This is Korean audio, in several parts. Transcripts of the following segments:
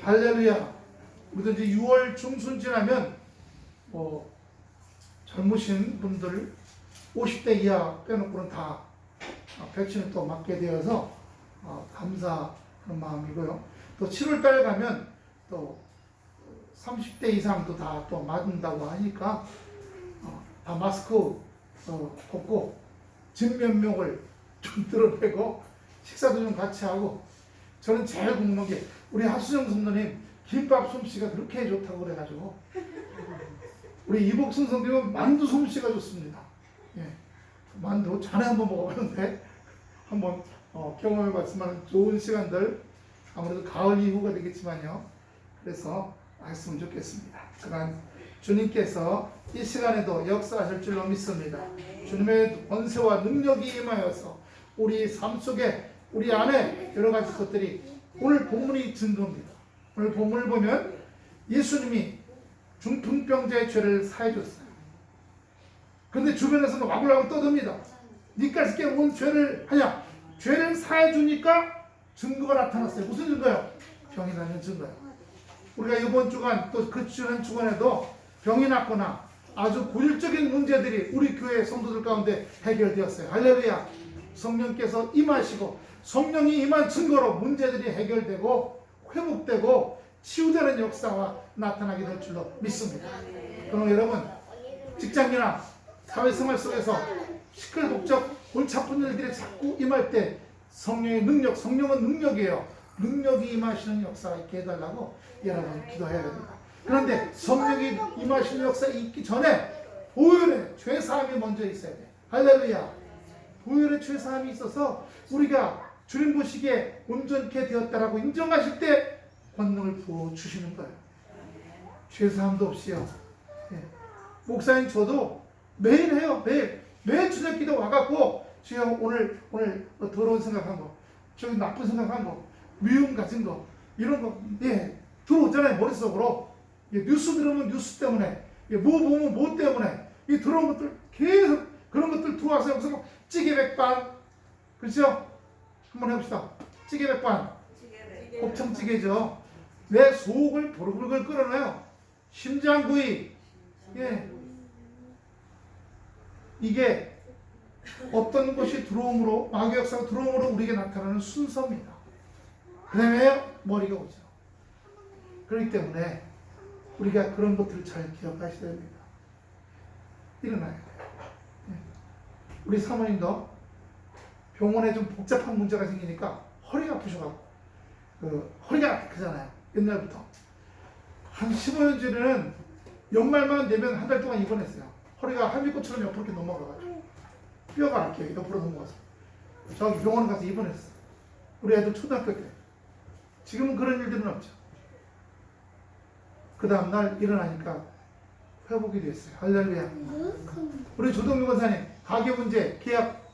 할렐루야. 우리도 이제 6월 중순 지나면 젊으신 분들 50대 이하 빼놓고는 다 백신을 또 맞게 되어서 감사하는 마음이고요. 또 7월 달 가면 또 30대 이상도 다 또 맞는다고 하니까 다 마스크 벗고 진면목을 좀 드러내고 식사도 좀 같이 하고, 저는 제일 궁금한 게 우리 하수정 성도님 김밥 솜씨가 그렇게 좋다고 그래가지고 우리 이복순 성도님은 만두 솜씨가 좋습니다. 예, 만두 전에 한번 먹어봤는데 한번 경험해봤으면 좋은 시간들, 아무래도 가을 이후가 되겠지만요. 그래서 했으면 좋겠습니다. 그간 주님께서 이 시간에도 역사하실 줄로 믿습니다. 주님의 권세와 능력이 임하여서 우리 삶 속에 우리 안에 여러 가지 것들이, 오늘 본문이 증거입니다. 오늘 본문을 보면 예수님이 중풍병자의 죄를 사해줬어요. 그런데 주변에서는 와글와글 떠듭니다. 니까지 온 죄를 하냐? 죄를 사해주니까 증거가 나타났어요. 무슨 증거요? 병이 나는 증거요. 우리가 이번 주간 또 그 지난 주간에도 병이 났거나 아주 고질적인 문제들이 우리 교회 성도들 가운데 해결되었어요. 할렐루야. 성령께서 임하시고 성령이 임한 증거로 문제들이 해결되고 회복되고 치유되는 역사가 나타나게 될 줄로 믿습니다. 그럼 여러분, 직장이나 사회생활 속에서 시끌벅적 골치 아픈 일들이 자꾸 임할 때 성령의 능력, 성령은 능력이에요. 능력이 임하시는 역사가 있게 해달라고 여러분 기도해야 됩니다. 그런데 성령이 임하시는 역사가 있기 전에 보혈의 죄사함이 먼저 있어야 돼. 할렐루야. 보혈의 죄사함이 있어서 우리가 주님 보시기에 온전케 되었다라고 인정하실 때 권능을 부어주시는 거예요. 죄사함도 없이요. 예. 목사님 저도 매일 해요. 매일 주녁 기도 와갖고 주여 오늘 더러운 생각한 거, 저기 나쁜 생각한 거, 미움 가진 거, 이런 거 들어오잖아요. 머릿속으로. 뉴스 들으면 뉴스 때문에, 뭐 보면 뭐 때문에, 이 들어온 것들 계속 그런 것들 들어와서 여기서 막 찌개백반, 그렇죠? 한번 해봅시다. 찌개백반, 곱창찌개죠. 내 속을 보글보글 끓어내요. 심장구이. 이게 어떤 것이 들어옴으로, 마귀 역사가 들어옴으로 우리에게 나타나는 순서입니다. 그 다음에 머리가 오죠. 그렇기 때문에 우리가 그런 것들을 잘 기억하셔야 됩니다. 일어나야 돼요. 우리 사모님도 병원에 좀 복잡한 문제가 생기니까 허리가 아프셔가지고, 허리가 아프잖아요. 옛날부터. 한 15년 전에는 연말만 되면 한 달 동안 입원했어요. 허리가 할미꽃처럼 옆으로 이렇게 넘어가가지고. 뼈가 이렇게 옆으로 넘어가서. 저기 병원 가서 입원했어요. 우리 애들 초등학교 때. 지금은 그런 일들은 없죠. 그 다음날 일어나니까 회복이 됐어요. 할렐루야. 우리 조동규 권사님, 가게 문제, 계약,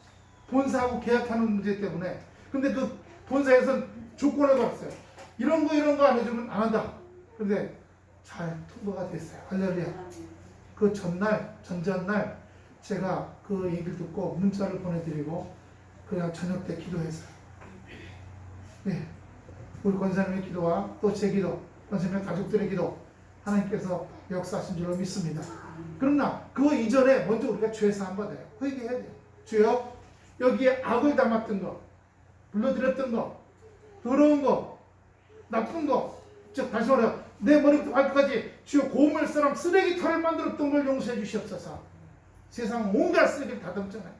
본사하고 계약하는 문제 때문에. 근데 그 본사에서는 조건을 걸었어요. 이런 거 안 해주면 안 한다. 근데 잘 통과가 됐어요. 할렐루야. 그 전전날 제가 그 얘기를 듣고 문자를 보내드리고 그냥 저녁 때 기도했어요. 우리 권사님의 기도와 또 제 기도, 권사님의 가족들의 기도, 하나님께서 역사하신 줄로 믿습니다. 그러나 그 이전에 먼저 우리가 죄사함 받아요. 회개해야 돼요. 주여, 여기에 악을 담았던 거, 불러들였던 거, 더러운 거, 나쁜 거, 즉 다시 말해서 내 머리부터 발끝까지 주여 고물처럼 쓰레기털을 만들었던 걸 용서해 주시옵소서. 세상 온갖 쓰레기를 다 담잖아요.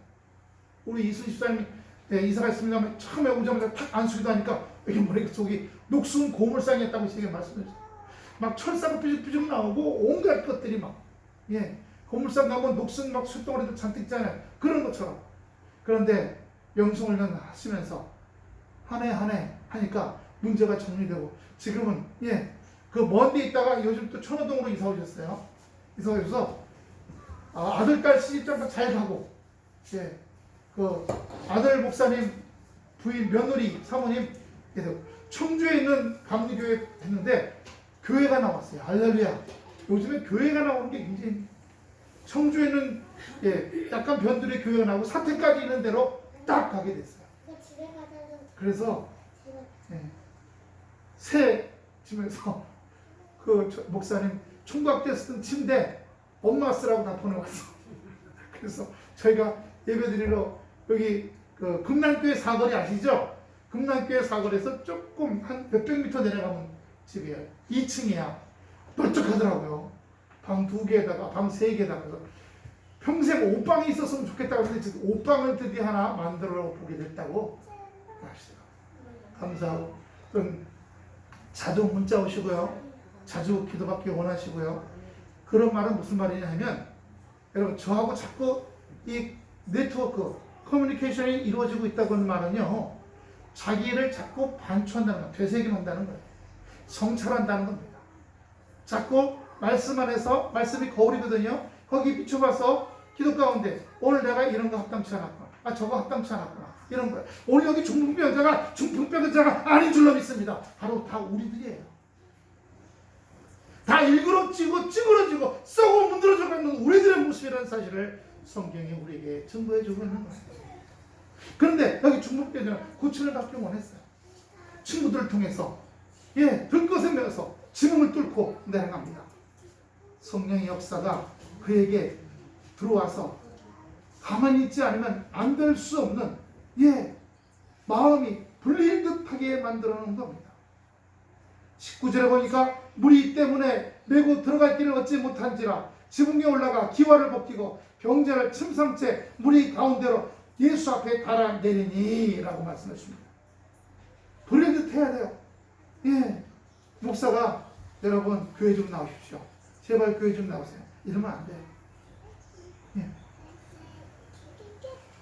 우리 이순 집사님이 이사가 있습니다만 처음에 오자마자 탁 안수기도 하니까 여기 머릿속이 녹슨 고물상이었다고 제게 말씀해주세요. 막 철사가 삐죽삐죽 나오고 온갖 것들이 막, 고물상 가면 녹슨 막 쇳덩어리도 잔뜩 있잖아요. 그런 것처럼. 그런데 영성훈련 하시면서 한 해 하니까 문제가 정리되고, 지금은 그 먼 데 있다가 요즘 또 천호동으로 이사 오셨어요. 이사 오셔서 아들 딸 시집장가 잘 가고, 그 아들 목사님 부인 며느리 사모님 청주에 있는 감리교회 했는데 교회가 나왔어요. 할렐루야. 요즘에 교회가 나오는 게 굉장히, 청주에 있는 약간 변두리의 교회가 나오고 사택까지 있는 대로 딱 가게 됐어요. 그래서 새 집에서 목사님 총각 때 쓰던 침대 엄마 쓰라고 다 보내왔어. 그래서 저희가 예배드리러 여기 그 금남교회 사거리 아시죠? 금남교회 사거리에서 조금 한 몇백 미터 내려가면 집이에요. 2층이야. 널쩍하더라고요. 방 2개에다가 방 3개에다가. 평생 옷방이 있었으면 좋겠다고 했는데 옷방을 드디어 하나 만들어 보게 됐다고 하시더라고요. 감사하고 자주 문자 오시고요. 자주 기도받기 원하시고요. 그런 말은 무슨 말이냐 하면 여러분 저하고 자꾸 이 네트워크 커뮤니케이션이 이루어지고 있다고 하는 말은요. 자기를 자꾸 반추한다는 거예요. 되새김한다는 거예요. 성찰한다는 겁니다. 자꾸 말씀 안에서 말씀이 거울이거든요. 거기 비춰봐서 기도 가운데 오늘 내가 이런 거 합당치 않았구나. 아 저거 합당치 않았구나. 이런 거예요. 오늘 여기 중풍병자가 중풍병자가 아닌 줄로 믿습니다. 바로 다 우리들이에요. 다 일그러지고 찌그러지고 썩어 문드러져가는 우리들의 모습이라는 사실을 성경이 우리에게 증거해 주고 있는 거예요. 그런데 여기 중풍병자는 고침을 받기 원했어요. 친구들을 통해서 들것에 매어서 지붕을 뚫고 내려갑니다. 성령의 역사가 그에게 들어와서 가만히 있지 않으면 안 될 수 없는 마음이 불릴 듯하게 만들어 놓은 겁니다. 19절에 보니까 물이 때문에 메고 들어갈 길을 얻지 못한지라 지붕에 올라가 기와를 벗기고 병자를 침상채 물이 가운데로 예수 앞에 달아내리니 라고 말씀하십니다. 불릴 듯 해야 돼요. 목사가 여러분 교회 좀 나오십시오. 제발 교회 좀 나오세요. 이러면 안 돼요.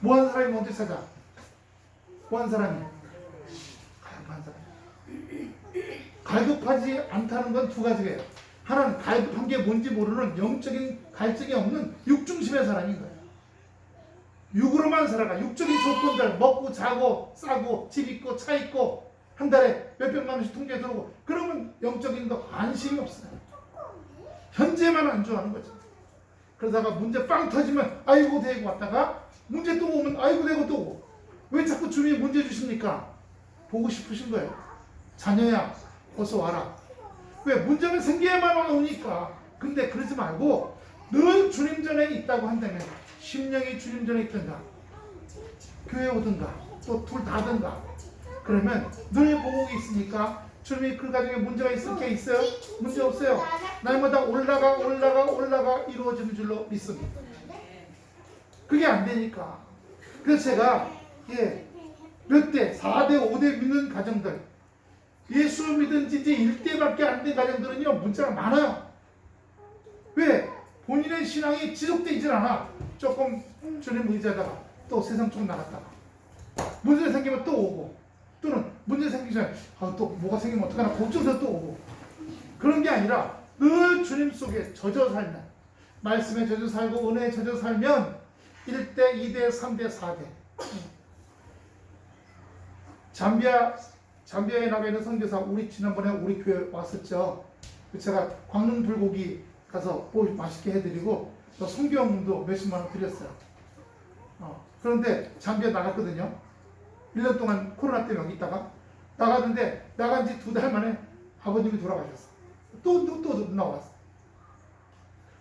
뭐한 사람이 먼저 찾아? 뭐한 사람이? 갈급한 사람. 갈급하지 않다는 건 두 가지예요. 하나는 갈급한 게 뭔지 모르는 영적인 갈증이 없는 육중심의 사람인 거예요. 육으로만 살아가. 육적인 조건들 먹고 자고 싸고 집 있고 차 있고 한 달에 몇백만 원씩 통계 들어오고 그러면 영적인 거 관심이 없어요. 현재만 안주하는 거죠. 그러다가 문제 빵 터지면 아이고 대고 왔다가 문제 또 오면 아이고 대고 또 오고. 왜 자꾸 주님이 문제 주십니까? 보고 싶으신 거예요. 자녀야 어서 와라. 왜? 문제가 생겨야만 오니까. 근데 그러지 말고 늘 주님 전에 있다고 한다면 심령이 주님 전에 있든가 교회 오든가 또 둘 다든가 그러면 늘 보고 있으니까 주님이 그 가정에 문제가 있을 게 있어요? 문제 없어요. 날마다 올라가 이루어지는 줄로 믿습니다. 그게 안 되니까. 그래서 제가 몇 대, 4대, 5대 믿는 가정들 예수 믿은 지 이제 1대밖에 안 된 가정들은요 문제가 많아요. 왜? 본인의 신앙이 지속되질 않아. 조금 주님 의지하다가 또 세상 쪽 나갔다가 문제 생기면 또 오고 또는 문제 생기기 전에 또 뭐가 생기면 어떡하나 걱정해서 또 오고 그런 게 아니라 늘 주님 속에 젖어 살면 말씀에 젖어 살고 은혜에 젖어 살면 1대, 2대, 3대, 4대 잠비아에 나가 있는 선교사 우리 지난번에 우리 교회 왔었죠. 제가 광릉 불고기 가서 맛있게 해드리고 또 성교원금도 몇십만 원 드렸어요. 그런데 잠비아 나갔거든요. 1년 동안 코로나 때문에 여기 있다가 나갔는데 나간 지 2달 만에 아버님이 돌아가셨어. 또 나왔어.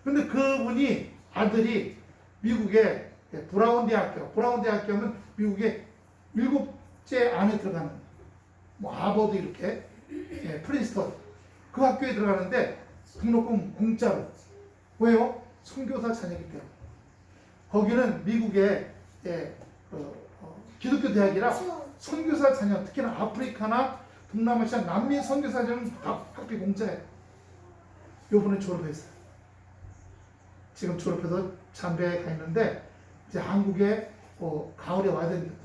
근데 그분이 아들이 미국의 브라운 대학교면 미국의 7째 안에 들어가는 하버드 이렇게 프린스턴 그 학교에 들어가는데 등록금 공짜로. 왜요? 선교사 자녀이기 때문에. 거기는 미국의 기독교 대학이라 선교사 자녀, 특히나 아프리카나 동남아시아 남미 선교사 자녀는 다 학비 공짜예요. 요번에 졸업했어요. 지금 졸업해서 잠비아에 가 있는데 이제 한국에 가을에 와야 되는데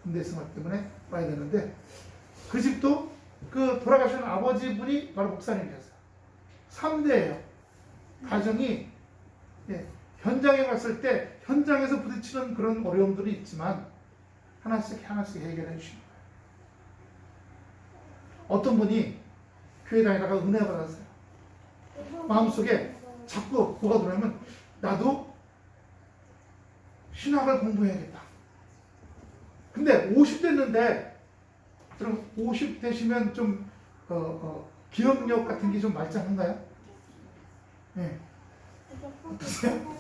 군대 생활 때문에 와야 되는데 그 집도 그 돌아가신 아버지 분이 바로 목사님이셨어요. 3대예요. 가정이 현장에 갔을 때 현장에서 부딪히는 그런 어려움들이 있지만 하나씩 해결해 주시는 거예요. 어떤 분이 교회 다니다가 은혜 받았어요. 마음속에 자꾸 뭐가 들어오면 나도 신학을 공부해야겠다. 근데 50 됐는데 그럼 50 되시면 좀 기억력 같은 게 좀 말짱한가요? 예. 어떠세요?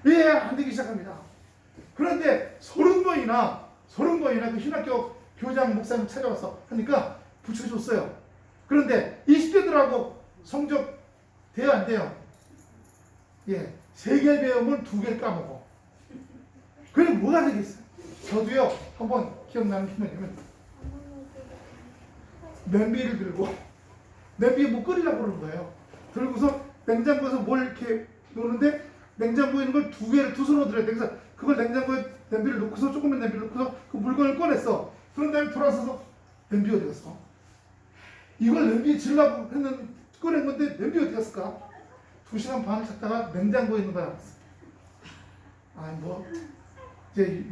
예, 안 되기 시작합니다. 그런데 30번이나 그 신학교 교장 목사님 찾아와서 하니까 붙여줬어요. 그런데 20대들하고 성적 돼요, 안 돼요? 예, 3개 배우면 2개를 까먹어. 그래 뭐가 되겠어요? 저도요, 한번 기억나는 게 뭐냐면 냄비를 들고 냄비에 뭐 끓이려고 그러는 거예요. 들고서 냉장고에서 뭘 이렇게 놓는데 냉장고에 있는 걸 2개를 두 손으로 들어야 돼. 그래서 그걸 냉장고에 냄비를 놓고서 조금만 냄비를 놓고서 그 물건을 꺼냈어. 그런 다음에 돌아서서 냄비 어디 갔어? 이걸 냄비에 질라고 했는 꺼낸 건데 냄비 어디 갔을까? 2시간 반을 찾다가 냉장고에 있는 걸 알았어. 아니 뭐 이제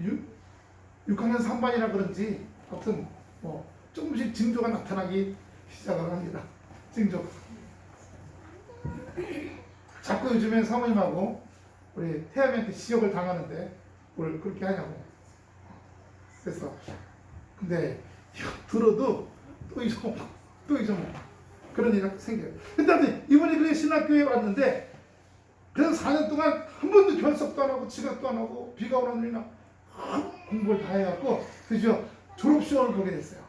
6학년 3반이라 그런지 아무튼 뭐 조금씩 징조가 나타나기 시작을 합니다. 징조. 자꾸 요즘엔 사모님하고 우리 태아미한테 지적을 당하는데 뭘 그렇게 하냐고. 그래서 근데 이거 들어도 또 잊어먹고 그런 일이 생겨요. 근데 이번에 그 신학교에 왔는데 그래서 4년 동안 한 번도 결석도 안 하고 지각도 안 하고 비가 오는 날이나 공부를 다 해갖고 드디어 졸업시험을 보게 됐어요.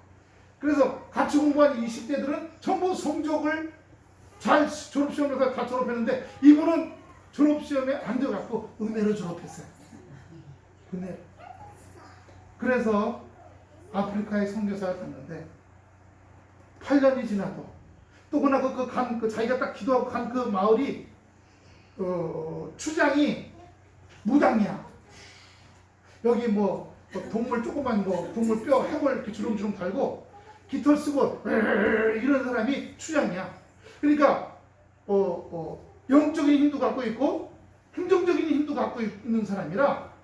그래서 같이 공부한 20대들은 전부 성적을 잘 졸업시험에서 다 졸업했는데 이분은 졸업시험에 안 들어갔고 은혜로 졸업했어요. 은혜. 그래서 아프리카에 선교사를 갔는데 8년이 지나도 또 그러나 자기가 딱 기도하고 간 그 마을이 추장이 무당이야. 여기 뭐 동물 조그만 동물 뼈 해골 이렇게 주름주름 달고 깃털 쓰고 이런 사람이 추장이야. 그러니까 영적인 힘도 갖고 있고 행정적인 힘도 갖고 있는 사람이라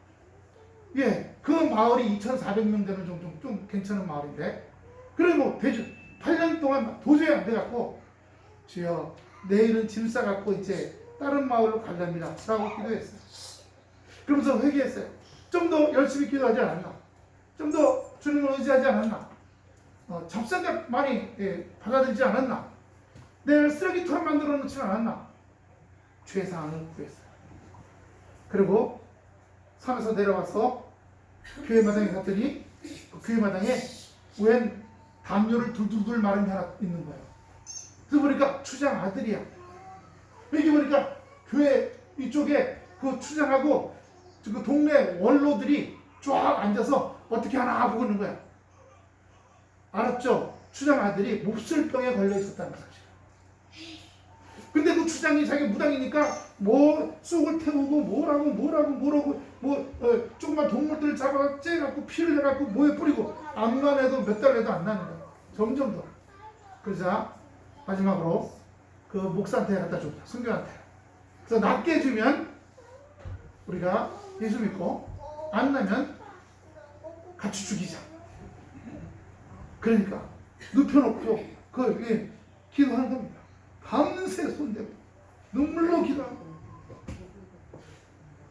예, 그 마을이 2,400명 되는 좀 괜찮은 마을인데 그래 뭐 8년 동안 도저히 안 돼갖고 주여 내일은 짐 싸갖고 이제 다른 마을로 가렵니다 라고 기도했어요. 그러면서 회개했어요. 좀 더 열심히 기도하지 않았나? 좀 더 주님을 의지하지 않았나? 잡생각 많이 받아들이지 않았나? 내를 쓰레기처럼 만들어 놓지 않았나? 죄사함을 구했어요. 그리고 산에서 내려와서 교회 마당에 갔더니 그 교회 마당에 웬 담요를 둘둘둘 마른 게 하나 있는 거예요. 그래서 보니까 추장 아들이야. 여기 보니까 교회 이쪽에 그 추장하고 그 동네 원로들이 쫙 앉아서 어떻게 하나 보고 있는 거야. 알았죠? 추장 아들이 몹쓸병에 걸려 있었다는 사실. 근데 그 추장이 자기 무당이니까 뭐 쑥을 태우고 뭐라고 조그만 동물들을 잡아서 째갖고 피를 내갖고 뭐에 뿌리고 암만 해도 몇 달 해도 안 나는 거야. 점점 더. 그러자 마지막으로 그 목사한테 갖다 줬다. 순교한테. 그래서 낫게 해주면 우리가 예수 믿고 안 나면 같이 죽이자. 그러니까 눕혀놓고 그 위에 기도하는 겁니다. 밤새 손대고 눈물로 기도하고.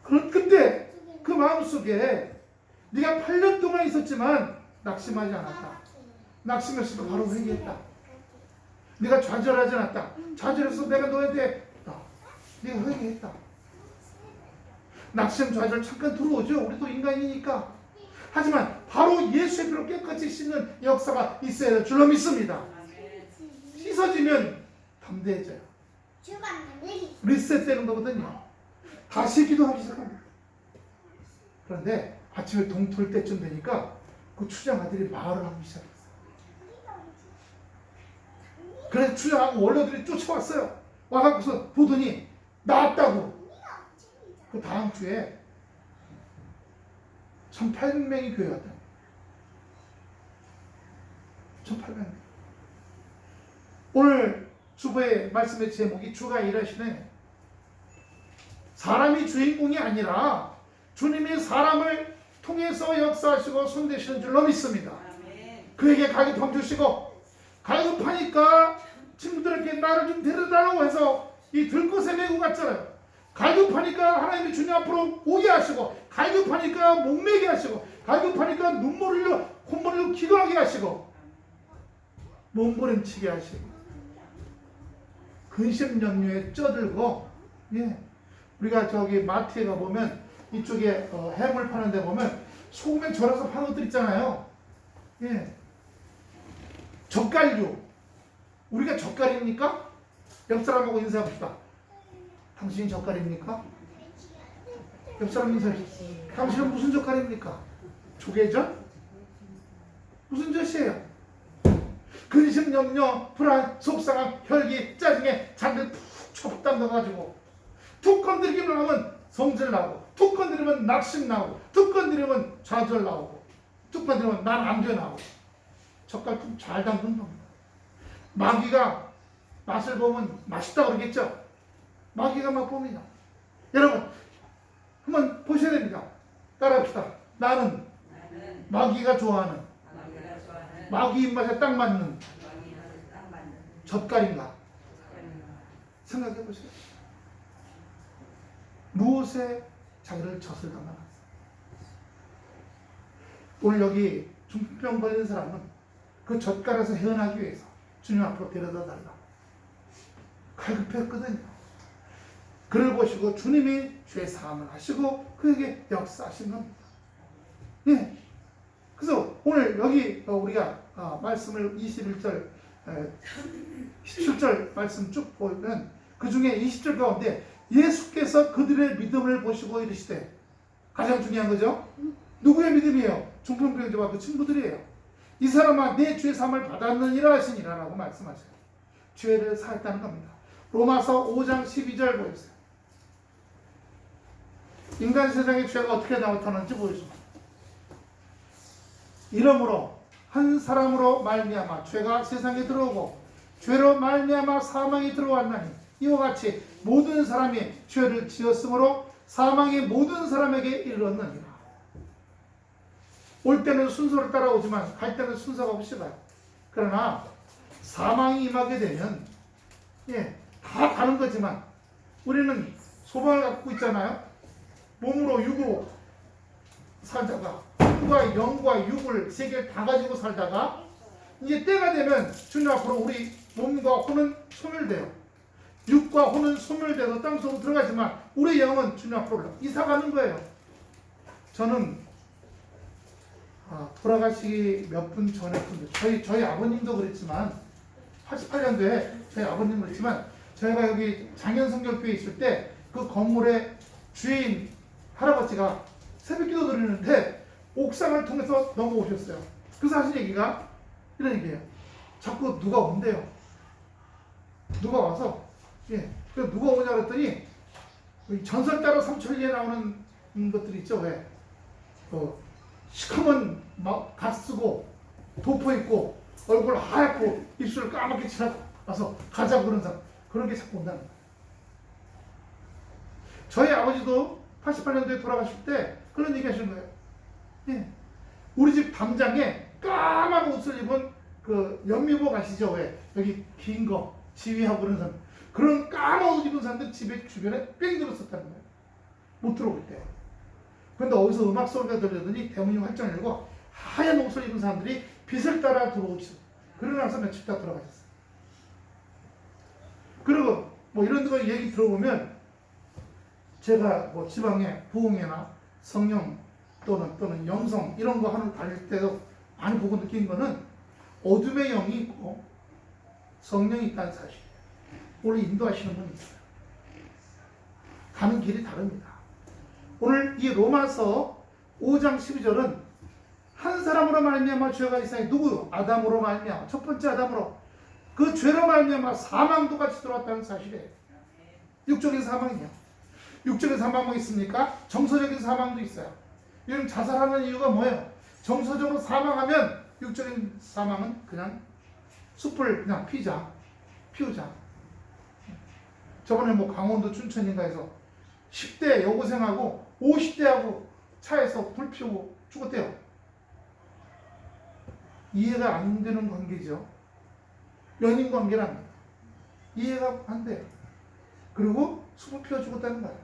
근데 그 마음속에 네가 8년 동안 있었지만 낙심하지 않았다. 낙심했으면 바로 회개했다. 네가 좌절하지 않았다. 좌절해서 내가 너한테 네가 회개했다. 낙심 좌절 잠깐 들어오죠. 우리도 인간이니까. 하지만 바로 예수의 피로 깨끗이 씻는 역사가 있어야 될 줄로 믿습니다. 씻어지면 담대해져요. 리셋되는 거거든요. 다시 기도하기 시작합니다. 그런데 아침에 동틀 때쯤 되니까 그 추장 아들이 말을 하기 시작했어요. 그래서 추장하고 원로들이 쫓아왔어요. 와서 보더니 나왔다고. 그 다음 주에 1,800명이 교회 왔다. 1,800명. 오늘 주보의 말씀의 제목이 주가 일하시네. 사람이 주인공이 아니라 주님이 사람을 통해서 역사하시고 손대시는 줄로 믿습니다. 그에게 갈급함 주시고 갈급하니까 친구들에게 나를 좀 데려달라고 해서 이 들것에 메고 갔잖아요. 갈급하니까 하나님이 주님 앞으로 오게 하시고 갈급하니까 목매게 하시고 갈급하니까 눈물 흘려 콧물 흘려 기도하게 하시고 몸부림치게 하시고 근심염려에 쪄들고, 예, 우리가 저기 마트에 가보면 이쪽에 해물 파는 데 보면 소금에 절여서 파는 것들 있잖아요. 예, 젓갈류. 우리가 젓갈입니까? 옆 사람하고 인사합시다. 당신이 젓갈입니까? 옆 사람 인사합시다. 당신은 무슨 젓갈입니까? 조개젓? 무슨 젓이에요? 근심, 염려, 불안, 속상함, 혈기, 짜증에 잔들 푹 첩담 넣어가지고 툭 건드리기만 하면 성질 나고, 툭 건드리면 낙심 나고, 툭 건드리면 좌절 나오고, 툭 건드리면 난 안 돼 나오고. 젓갈 좀 잘 담근 겁니다. 마귀가 맛을 보면 맛있다 그러겠죠? 마귀가 맛봅니다. 여러분 한번 보셔야 됩니다. 따라합시다. 나는 마귀가 좋아하는, 마귀 입맛에 딱 맞는 젓갈인가? 생각해 보세요. 무엇에 자기를 젖을 담아놨어? 오늘 여기 중풍병 걸린 사람은 그 젓갈에서 헤어나기 위해서 주님 앞으로 데려다 달라 갈급했거든요. 그를 보시고 주님이 죄 사함을 하시고 그에게 역사하신 겁니다. 예. 그래서 오늘 여기 우리가 말씀을 21절, 17절 말씀 쭉 보면 그 중에 20절 가운데 예수께서 그들의 믿음을 보시고 이르시되, 가장 중요한 거죠. 누구의 믿음이에요? 중풍병자와 그 친구들이에요. 이 사람아 내 죄 사함을 받았느니라 하시니라 라고 말씀하셔요. 죄를 사했다는 겁니다. 로마서 5장 12절 보여주세요. 인간 세상의 죄가 어떻게 나타나는지 보여줍니다. 이러므로 한 사람으로 말미암아 죄가 세상에 들어오고 죄로 말미암아 사망이 들어왔나니 이와 같이 모든 사람이 죄를 지었으므로 사망이 모든 사람에게 이르렀느니라. 올 때는 순서를 따라오지만 갈 때는 순서가 없이 가요. 그러나 사망이 임하게 되면 다 가는 거지만 우리는 소망을 갖고 있잖아요. 몸으로 육으로 살다가 혼과 영과 육을 세 개를 다 가지고 살다가 이제 때가 되면 주님 앞으로 우리 몸과 혼은 소멸돼요. 육과 혼은 소멸돼서 땅속으로 들어가지만 우리 영은 주님 앞으로 이사가는 거예요. 저는 돌아가시기 몇 분 전에 저희 아버님도 그랬지만 88년도에 저희 아버님도 그랬지만 저희가 여기 장현성결교회 있을 때 그 건물의 주인 할아버지가 새벽기도 드리는데 옥상을 통해서 넘어오셨어요. 그래서 하신 얘기가 이런 얘기예요. 자꾸 누가 온대요. 누가 와서 그래서 누가 오냐 그랬더니 전설 따라 삼천리에 나오는 것들 있죠. 왜? 시커먼 각 쓰고 도포 입고 얼굴 하얗고 입술을 까맣게 칠하고 와서 가자고 그런 사람, 그런 게 자꾸 온다는 거예요. 저희 아버지도 88년도에 돌아가실 때 그런 얘기 하시는 거예요. 우리 집 담장에 까만 옷을 입은 그 연미복 아시죠? 왜? 여기 긴 거 지휘하고 그런 사람, 그런 까만 옷 입은 사람들 집에 주변에 뺑 들었었다는 거예요. 못 들어올 때. 그런데 어디서 음악 소리가 들리더니 대문이 활짝 열고 하얀 옷을 입은 사람들이 빛을 따라 들어오죠. 그러고 나서 며칠 있다 돌아가셨어요. 그리고 뭐 이런 거 얘기 들어보면 제가 뭐 지방에 부흥회나 성령 또는 영성 이런 거 하는 다닐 때도 많이 보고 느낀 거는 어둠의 영이 있고 성령이 있다는 사실이에요. 오늘 인도하시는 분이 있어요. 가는 길이 다릅니다. 오늘 이 로마서 5장 12절은 한 사람으로 말미암아 죄가 이 세상에 누구요? 아담으로 말미암아, 첫 번째 아담으로 그 죄로 말미암아 사망도 같이 들어왔다는 사실이에요. 육적인 사망이요. 육적인 사망이 있습니까? 정서적인 사망도 있어요. 요즘 자살하는 이유가 뭐예요? 정서적으로 사망하면 육적인 사망은 그냥 숲을 그냥 피우자. 저번에 뭐 강원도 춘천인가 해서 10대 여고생하고 50대하고 차에서 불 피우고 죽었대요. 이해가 안 되는 관계죠. 연인 관계란 이해가 안 돼요. 그리고 숲을 피워 죽었다는 거예요.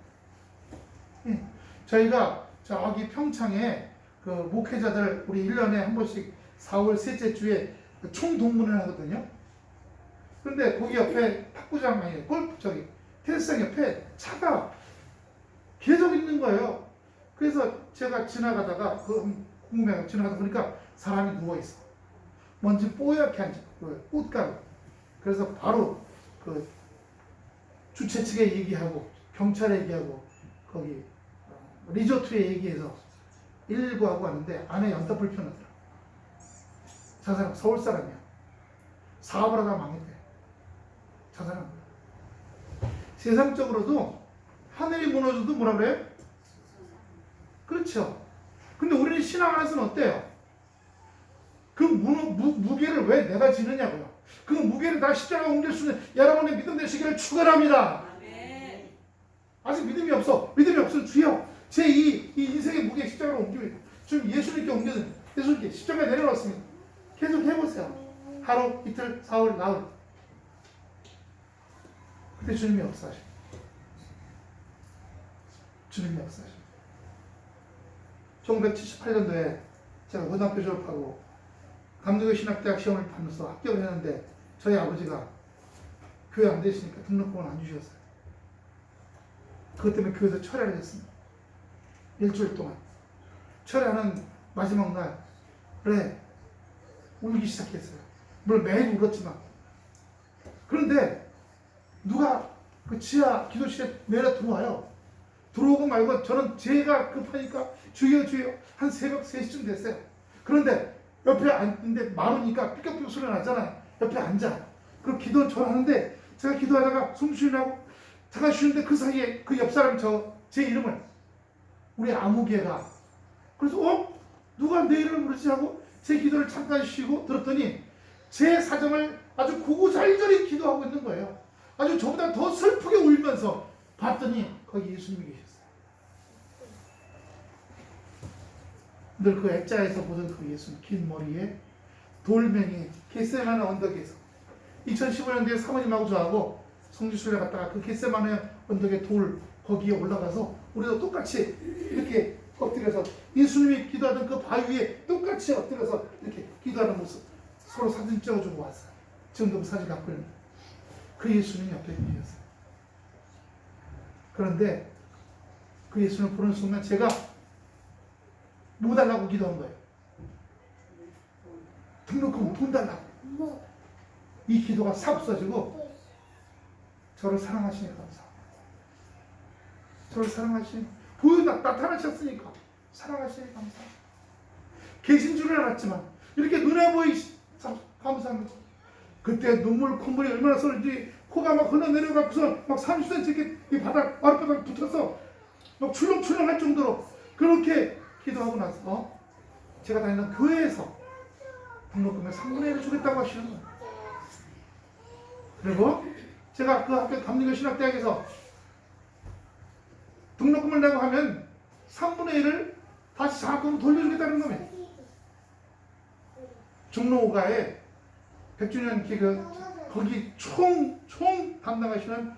저희가 저기 평창에 그 목회자들 우리 1년에 한 번씩 4월 셋째 주에 총동문회 하거든요. 그런데 거기 옆에 탁구장 아니 테니스장 옆에 차가 계속 있는 거예요. 그래서 제가 지나가다가 궁금해서 지나가다 보니까 사람이 누워 있어. 먼지 뽀얗게 앉아. 꽃가루. 그래서 바로 그 주최 측에 얘기하고 경찰에 얘기하고 거기 리조트에 얘기해서 119하고 왔는데 안에 연탄불 펴놨더라. 저 사람 서울 사람이야. 사업을 하다 망했대. 저 사람. 세상적으로도 하늘이 무너져도 뭐라 그래요? 그렇죠. 근데 우리는 신앙 안에서는 어때요? 그 무게를 왜 내가 지느냐고요. 그 무게를 다 십자가에 옮길 수 있는 여러분의 믿음 되시기를 축원합니다. 아직 믿음이 없어. 믿음이 없으면 주여 제 이 인생의 무게 십자가로 옮기고 지금 예수님께 옮겨는 예수님께 십자가에 내려놨습니다. 계속 해보세요. 하루, 이틀, 사흘, 나흘. 그때 주님이 역사하십니다. 주님이 역사하십니다. 1978년도에 제가 고등학교 졸업하고 감리교 신학대학 시험을 보면서 합격을 했는데 저희 아버지가 교회 안 되시니까 등록금을 안 주셨어요. 그것 때문에 교회에서 철회를 했습니다. 일주일 동안. 철회하는 마지막 날에 울기 시작했어요. 물론 매일 울었지만. 그런데 누가 그 지하 기도실에 내려 들어와요. 들어오고 말고 저는 제가 급하니까 주여 주여 한 새벽 3시쯤 됐어요. 그런데 옆에 앉는데 마루니까 삐걱삐걱 소리 나잖아요. 옆에 앉아. 그럼 기도 전하는데 제가 기도하다가 숨 쉬려고 잠깐 쉬는데 그 사이에 그 옆 사람이 제 이름을 우리 아무개가 그래서 누가 내 이름을 부르지 하고 제 기도를 잠깐 쉬고 들었더니 제 사정을 아주 구구절절히 기도하고 있는 거예요. 아주 저보다 더 슬프게 울면서 봤더니 거기 예수님이 계셨어요. 늘 그 액자에서 보던 그 예수님 긴 머리에 돌멩이 겟세마네 언덕에서 2015년도에 사모님하고 저하고 성지순례 갔다가 그 겟세마네 언덕의 돌 거기에 올라가서 우리도 똑같이 이렇게 엎드려서 예수님이 기도하던 그 바위 위에 똑같이 엎드려서 이렇게 기도하는 모습 서로 사진 찍어주고 왔어요. 지금도 그 사진 갖고 있는 그 예수님이 옆에 계셨어요. 그런데 그 예수님을 보는 순간 제가 뭐 달라고 기도한 거예요. 등록금 돈 달라고. 이 기도가 싹 없어지고 저를 사랑하시니 감사합니다. 저를 사랑하시니 나타나셨으니까 사랑하시니 감사합니다. 계신 줄은 알았지만 이렇게 눈에 보이시 감사합니다. 그때 콧물이 얼마나 쏠지 코가 막 흘러내려가고서 막 30cm 이렇게 이 바닥 아랫바닥 붙어서 막 출렁출렁할 정도로 그렇게 기도하고 나서 제가 다니는 교회에서 등록금의 3분의 1을 주겠다고 하시는 거예요. 그리고 제가 그 학교 감리교 신학대학에서 등록금을 내고 하면 3분의 1을 다시 장학금으로 돌려주겠다는 겁니다. 종로가에 100주년 거기 총 담당하시는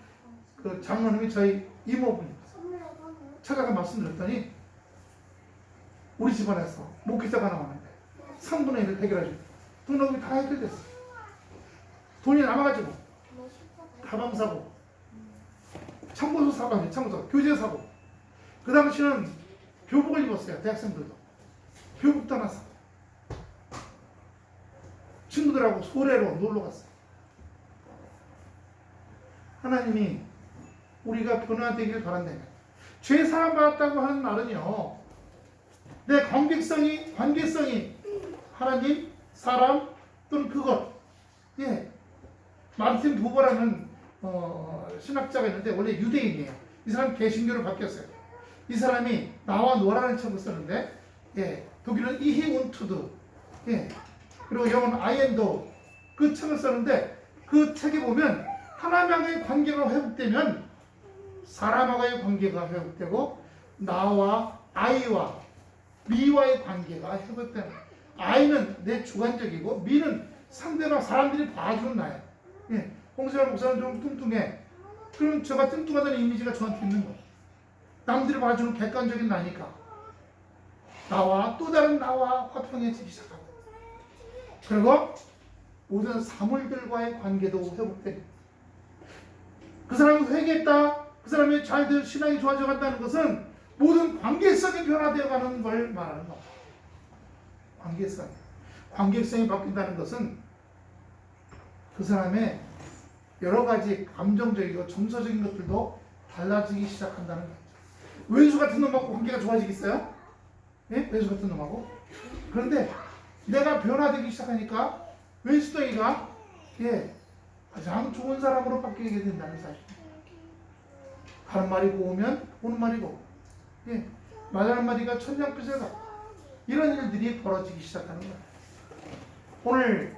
그 장로님이 저희 이모분입니다. 찾아가 말씀드렸더니 우리 집안에서 목회자가 나왔는데 3분의 1을 해결해주고 등록금이 다 해결됐어. 돈이 남아가지고 가방 사고 참고서 사고 참고서 교재 사고 그 당시는 교복을 입었어요. 대학생들도 교복도 하나 사고 친구들하고 소래로 놀러 갔어요. 하나님이 우리가 변화되길 바란다면 죄 사함 받았다고 하는 말은요 내 관계성이 하나님, 사람 또는 그것 마르틴 부버라는 신학자가 있는데 원래 유대인이에요. 이 사람 개신교로 바뀌었어요. 이 사람이 나와 너라는 책을 썼는데 독일은 이히 운투드 그리고 영어는 아이엔도 그 책을 썼는데 그 책에 보면 하나님과의 관계가 회복되면 사람과의 관계가 회복되고 나와 아이와 미와의 관계가 회복되는 아이는 내 주관적이고 미는 상대방 사람들이 봐주는 나예요. 홍수영 목사는 좀 뚱뚱해. 그럼 제가 뚱뚱하다는 이미지가 저한테 있는 거예요. 남들이 봐주는 객관적인 나니까 나와 또 다른 나와 화평해지기 시작하고 그리고 모든 사물들과의 관계도 회복됩니다. 그 사람이 회개했다, 그 사람이 잘 되어 신앙이 좋아져 간다는 것은 모든 관계성이 변화되어 가는 걸 말하는 겁니다. 관계성이 바뀐다는 것은 그 사람의 여러 가지 감정적이고 정서적인 것들도 달라지기 시작한다는 거죠. 왼수 같은 놈하고 관계가 좋아지겠어요? 예? 왼수 같은 놈하고. 그런데 내가 변화되기 시작하니까 왼수덩이가 가장 좋은 사람으로 바뀌게 된다는 사실입니다. 가는 말이 고우면 오는 말이 고, 말하는 마디가 천냥빚을 가. 이런 일들이 벌어지기 시작하는 거예요. 오늘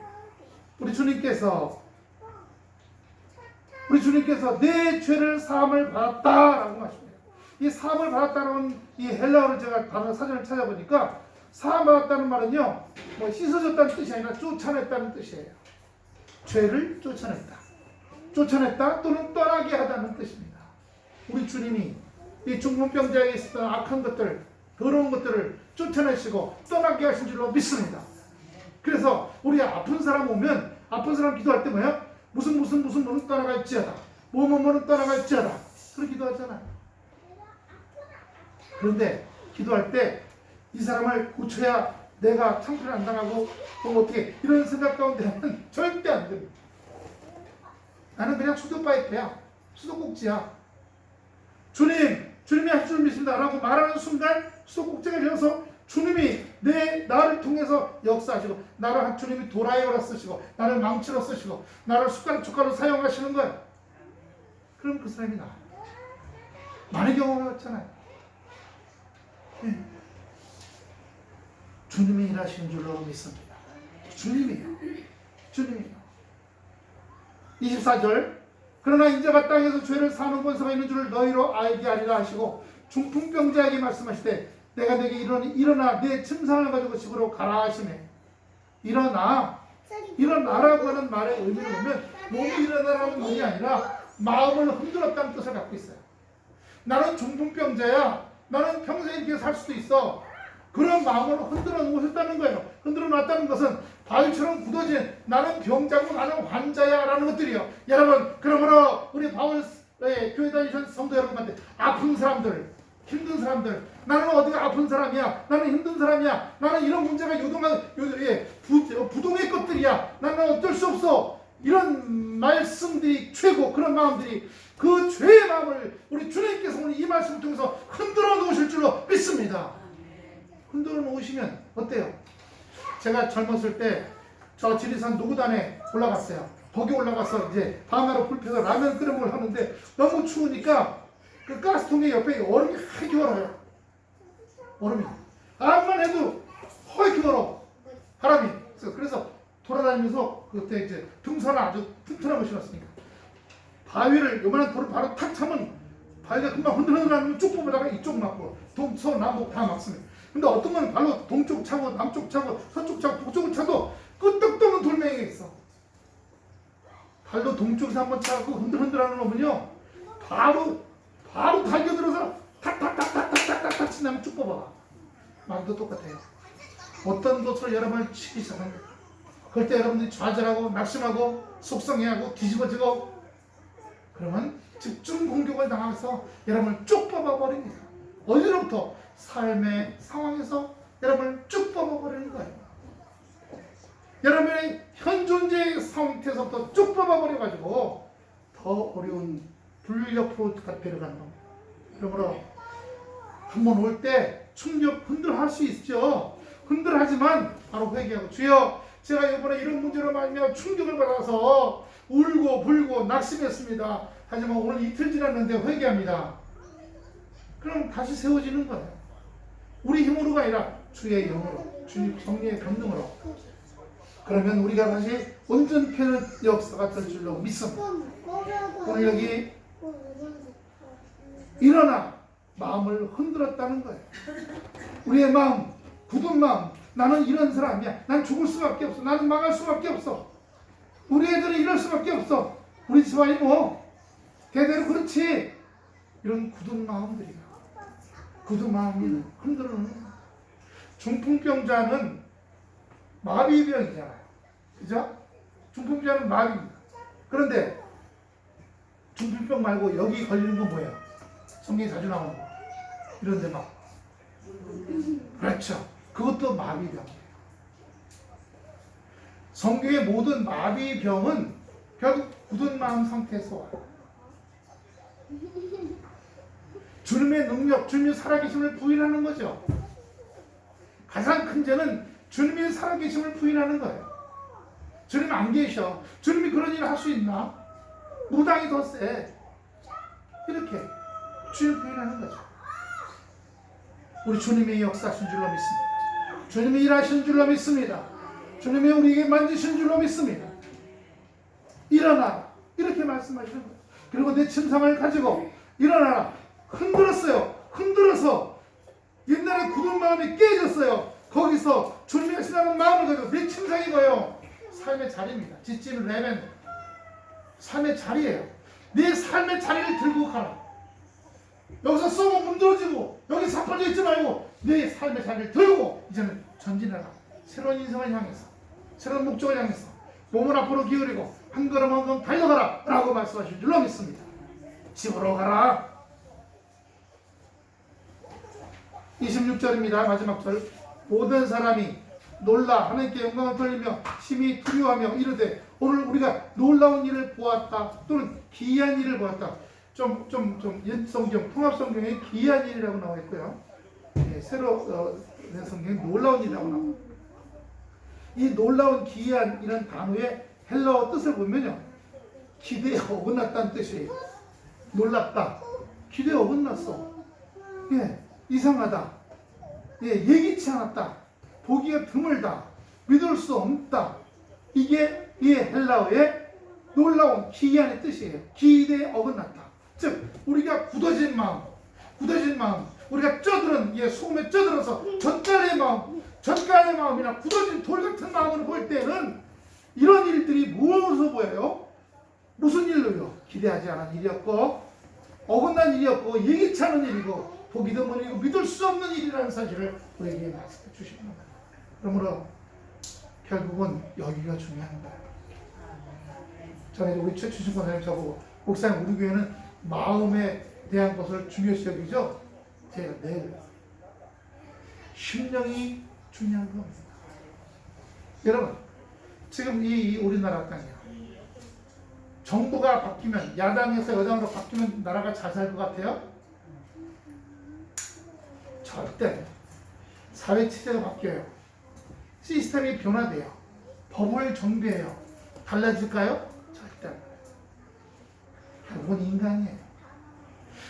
우리 주님께서 내 죄를 사함을 받았다라고 말씀해요. 이 사함을 받았다는 이 헬라어를 제가 다른 사전을 찾아보니까 사함 받았다는 말은요, 뭐 씻어졌다는 뜻이 아니라 쫓아냈다는 뜻이에요. 죄를 쫓아냈다 또는 떠나게 하다는 뜻입니다. 우리 주님이 이 중풍병자에게 있었던 악한 것들, 더러운 것들을 쫓아내시고 떠나게 하신 줄로 믿습니다. 그래서 우리 아픈 사람 오면 아픈 사람 기도할 때 뭐예요? 무슨 떠나갈지어다, 뭐는 떠나갈지어다, 그렇게 기도하잖아요. 그런데 기도할 때 이 사람을 고쳐야 내가 창피를 안 당하고 또 어떻게 이런 생각 가운데 하면 절대 안 됩니다. 나는 그냥 수도파이프야, 수도꼭지야. 주님이 할 줄 믿습니다 라고 말하는 순간 수도꼭지가 열려서 주님이 나를 통해서 역사하시고, 주님이 도라이어로 쓰시고, 나를 망치로 쓰시고, 나를 숟가락 젓가락으로 사용하시는 거예요. 그럼 그 사람이 나아요. 많은 경험을 했잖아요. 주님이 일하시는 줄로 믿습니다. 주님이요. 24절, 그러나 인자가 땅에서 죄를 사는 권세가 있는 줄을 너희로 알게 하리라 하시고, 중풍병자에게 말씀하시되 내가 내게 일어나 내 침상을 가지고 집으로 가라 하시매. 일어나라고 하는 말의 의미를 보면 몸이 일어나라는 말이 아니라 마음을 흔들었다는 뜻을 갖고 있어요. 나는 중풍병자야, 나는 평생 이렇게 살 수도 있어, 그런 마음을 흔들어 놓으셨다는 거예요. 흔들어 놨다는 것은 바위처럼 굳어진 나는 병자고 나는 환자야 라는 것들이요. 여러분, 그러므로 우리 바울 교회 다니신 성도 여러분한테 아픈 사람들, 힘든 사람들, 나는 어디가 아픈 사람이야, 나는 힘든 사람이야, 나는 이런 문제가 부동의 것들이야, 나는 어쩔 수 없어, 이런 말씀들이 최고, 그런 마음들이, 그 죄의 마음을 우리 주님께서 오늘 이 말씀을 통해서 흔들어 놓으실 줄로 믿습니다. 흔들어 놓으시면 어때요? 제가 젊었을 때 저 지리산 노구단에 올라갔어요. 거기 올라가서 이제 밤하루 불 펴서 라면 끓여 먹으려 하는데 너무 추우니까 그 가스통에 옆에 얼음이 하얗게 얼어요. 얼음이 암만 해도 허옇게 얼어, 바람이. 그래서 돌아다니면서 그때 이제 등산을 아주 튼튼한 거 신었으니까 바위를 요만한 돌을 바로 탁 차면 바위가 금방 흔들흔들하면 쭉 뽑아다가 이쪽 맞고 동서 남북 다 막습니다. 근데 어떤 건 발로 동쪽 차고 남쪽 차고 서쪽 차고 북쪽을 차도 끄떡없는 돌멩이가 있어. 발로 동쪽에서 한번 차고 흔들흔들하는 놈은요, 바로 달겨들어서 탁탁탁탁탁탁탁탁 친다면 쭉 뽑아가. 마음도 똑같아요. 어떤 것으로 여러분을 치기 시작한 거예요. 그럴 때 여러분들이 좌절하고 낙심하고 속상해하고 뒤집어지고 그러면 집중 공격을 당해서 여러분을 쭉 뽑아버립니다. 어디로부터? 삶의 상황에서 여러분을 쭉 뽑아버리는 거예요. 여러분의 현 존재의 상태에서부터 쭉 뽑아버려가지고 더 어려운 불옆으로 데려가는 겁니다. 그러므로 한번 올 때 충격 흔들할 수 있죠. 흔들하지만 바로 회개하고, 주여 제가 이번에 이런 문제로 말미암아 충격을 받아서 울고 불고 낙심했습니다. 하지만 오늘 이틀 지났는데 회개합니다. 그럼 다시 세워지는 거예요. 우리 힘으로가 아니라 주의 영으로, 주님 성령의 감동으로. 그러면 우리가 다시 온전케 역사가 될 줄로 믿습니다. 오늘 여기 일어나 마음을 흔들었다는 거예요. 우리의 마음, 굳은 마음, 나는 이런 사람이야, 난 죽을 수밖에 없어, 나는 망할 수밖에 없어, 우리 애들은 이럴 수밖에 없어, 우리 집안이 뭐 대대로 그렇지, 이런 굳은 마음들이야. 굳은 마음을 흔들어 놓는 거예요. 중풍병자는 마비병이잖아요. 그죠? 중풍병은 마비입니다. 그런데 중풍병 말고 여기 걸리는 건 뭐예요? 성경에 자주 나오는 거. 이런데 막. 그렇죠. 그것도 마비병이에요. 성경의 모든 마비병은 결국 굳은 마음 상태에서 와요. 주님의 능력, 주님의 살아계심을 부인하는 거죠. 가장 큰 죄는 주님의 살아계심을 부인하는 거예요. 주님 안 계셔. 주님이 그런 일을 할 수 있나? 무당이 더 세. 이렇게 주님 부인하는 거죠. 우리 주님이 역사하신 줄로 믿습니다. 주님이 일하신 줄로 믿습니다. 주님이 우리에게 만지신 줄로 믿습니다. 일어나라. 이렇게 말씀하시는 거예요. 그리고 내 침상을 가지고 일어나라. 흔들었어요. 흔들어서 옛날에 굳은 마음이 깨졌어요. 거기서 주님이 하시라는 마음을 가지고 내 침상이 뭐예요? 삶의 자리입니다. 지침 레멘. 삶의 자리예요. 내 삶의 자리를 들고 가라. 여기서 썩어 문드러지고 여기 사퍼져 있지 말고 내 삶의 자리를 들고 이제는 전진해라. 새로운 인생을 향해서 새로운 목적을 향해서 몸을 앞으로 기울이고 한 걸음 한 걸음 달려가라 라고 말씀하신 줄로 믿습니다. 집으로 가라. 26절입니다. 마지막 절. 모든 사람이 놀라 하나님께 영광을 돌리며 심히 두려워하며 이르되 오늘 우리가 놀라운 일을 보았다 또는 기이한 일을 보았다. 옛 성경, 통합 성경에 기이한 일이라고 나와 있고요. 새로 된 성경에 놀라운 일이라고 나옵니다. 이 놀라운 기이한 이런 단어의 헬라어 뜻을 보면요. 기대에 어긋났다는 뜻이에요. 놀랍다. 기대에 어긋났어. 이상하다. 예기치 않았다. 보기가 드물다. 믿을 수 없다. 이게 이 헬라어의 놀라운 기이한의 뜻이에요. 기대에 어긋났다. 즉 우리가 굳어진 마음, 우리가 쪄들은 소금에 쪄들어서 젓갈의 마음이나 굳어진 돌 같은 마음으로 볼 때는 이런 일들이 무엇으로 보여요? 무슨 일로요? 기대하지 않은 일이었고 어긋난 일이었고 예기치 않은 일이고 보기 드문 일이고 믿을 수 없는 일이라는 사실을 우리에게 말씀해 주시는 겁니다. 그러므로 결국은 여기가 중요한 거예요. 전에 우리 최춘식 권사님 저보고 목사님 우리 교회는 마음에 대한 것을 중요시 여기죠. 제가 늘 심령이 중요한 겁니다. 여러분 지금 이 우리나라 땅이요. 정부가 바뀌면 야당에서 여당으로 바뀌면 나라가 잘 살 것 같아요? 절대. 사회 체제가 바뀌어요. 시스템이 변화돼요. 법을 정비해요. 달라질까요? 절대 안 돼요. 결국은 인간이에요.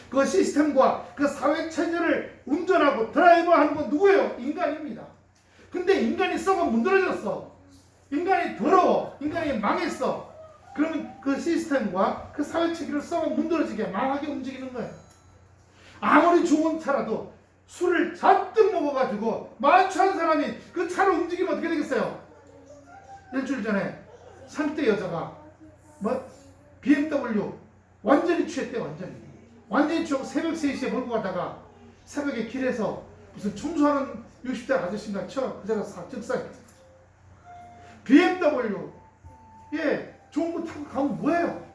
그 시스템과 그 사회 체제를 운전하고 드라이버하는 건 누구예요? 인간입니다. 근데 인간이 썩어 문드러졌어. 인간이 더러워. 인간이 망했어. 그러면 그 시스템과 그 사회 체계를 썩어 문드러지게 망하게 움직이는 거예요. 아무리 좋은 차라도 술을 잔뜩 먹어가지고 만취한 사람이 그 차를 움직이면 어떻게 되겠어요? 일주일 전에 30대 여자가 BMW 완전히 취했대. 완전히 취하고 새벽 3시에 몰고 가다가 새벽에 길에서 무슨 청소하는 60대 아저씨인가 그 자가 즉사했어. BMW 좋은 거 타고 가면 뭐예요?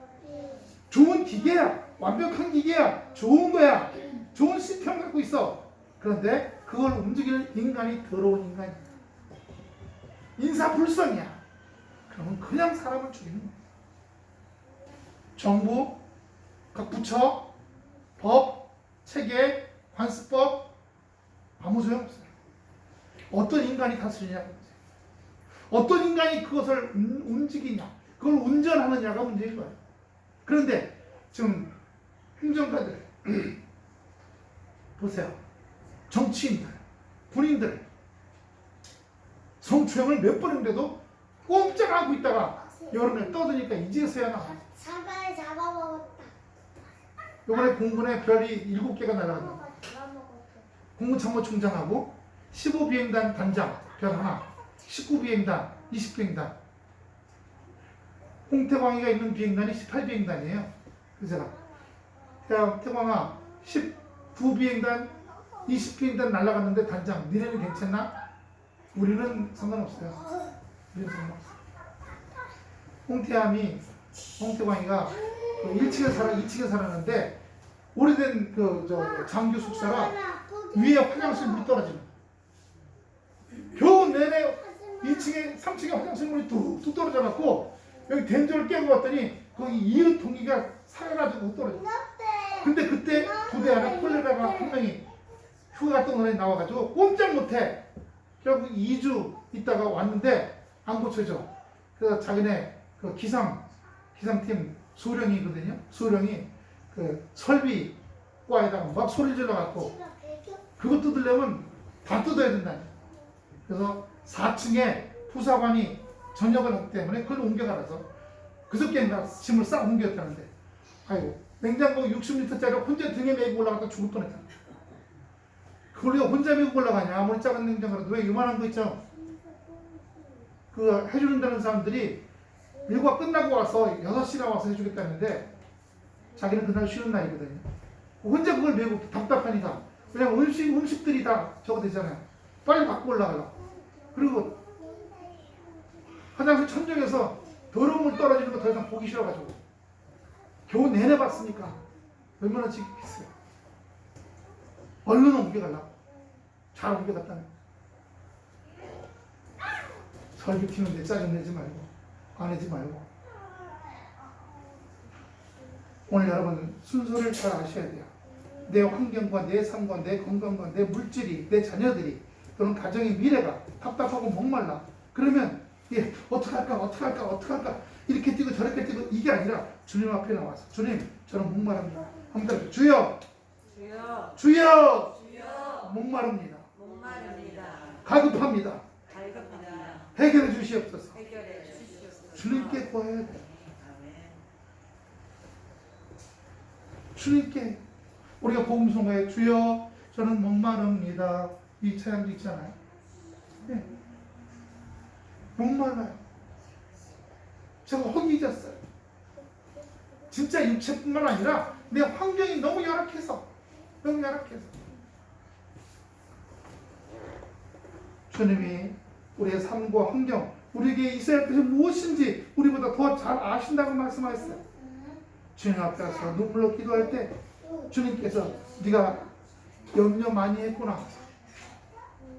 좋은 기계야. 완벽한 기계야. 좋은 거야. 좋은 시스템 갖고 있어. 그런데 그걸 움직이는 인간이 더러운 인간이야. 인사불성이야. 그러면 그냥 사람을 죽이는 거야. 정부, 각 부처, 법, 체계, 관습법 아무 소용없어요. 어떤 인간이 다스리냐고. 어떤 인간이 그것을 움직이냐, 그걸 운전하느냐가 문제인 거예요. 그런데 지금 행정가들 보세요. 정치인들, 군인들 성추행을 몇 번 했는데도 꼼짝 않고 있다가 여름에 떠드니까 이제서야 나와. 사과를 잡아먹었다. 이번에 공군에 별이 7개가 날아갔다. 공군참모총장하고 15비행단 단장 별 하나, 19비행단, 20비행단. 홍태광이가 있는 비행단이 18비행단이에요. 그래서 제가 태광아 19비행단, 20비행단 날아갔는데 단장 니네는 괜찮나? 우리는 상관없어요. 우리는 상관없어요. 홍태광이가 그 1층에 살아 2층에 살았는데 오래된 저 장교 숙사라 위에 화장실 물이 떨어지는 거야. 겨우 내내 2층에 3층에 화장실 물이 뚝뚝 떨어져 갖고 여기 된조를 깨고 왔더니 거기 이웃 동기가 살아가지고 떨어져. 근데 그때 부대 안에 콜레라가 한 명이 휴가 갔던 애 나와가지고 꼼짝 못해. 결국 2주 있다가 왔는데 안 고쳐져. 그래서 자기네 그 기상팀 소령이거든요. 소령이 그 설비과에다가 막 소리 질러갖고 그거 뜯으려면 다 뜯어야 된다. 그래서 4층에 부사관이 전역을 했기 때문에 그걸 옮겨가라서 그저께인가 짐을 싹 옮겼다는데 아이고 냉장고 60리터짜리 혼자 등에 메고 올라갔다 죽을 뻔했다. 그걸 혼자 메고 올라가냐. 아무리 작은 냉장고라도 왜 요만한 거 있죠. 그 해주는다는 사람들이 일과 끝나고 와서 6시나 와서 해주겠다는데 자기는 그날 쉬는 날이거든요. 혼자 그걸 메고 답답하니까 그냥 음식들이 다 저거 되잖아요. 빨리 갖고 올라가려고. 그리고 화장실 천정에서 더러운 물 떨어지는 거 더 이상 보기 싫어가지고 겨우 내내 봤으니까 얼마나 지겠어요. 얼른 옮겨가려고. 잘 옮겨갔다는. 설비 튀는데 짜증내지 말고 화내지 말고. 오늘 여러분 순서를 잘 아셔야 돼요. 내 환경과 내 삶과 내 건강과 내 물질이 내 자녀들이 또는 가정의 미래가 답답하고 목말라. 그러면 어떡할까 이렇게 뛰고 저렇게 뛰고 이게 아니라 주님 앞에 나와서 주님 저는 목마릅니다. 한번 주여 목마릅니다. 갈급합니다. 해결해 주시옵소서. 주님께 구해야 돼. 주님께 우리가 복음성가에 주여 저는 목마릅니다. 이 찬양도 있잖아요. 네. 목말라요. 제가 허기졌어요. 진짜 육체뿐만 아니라 내 환경이 너무 열악해서 주님이 우리의 삶과 환경 우리에게 있어야 할 것이 무엇인지 우리보다 더 잘 아신다고 말씀하셨어요. 주님 앞에서 눈물로 기도할 때 주님께서 네가 염려 많이 했구나.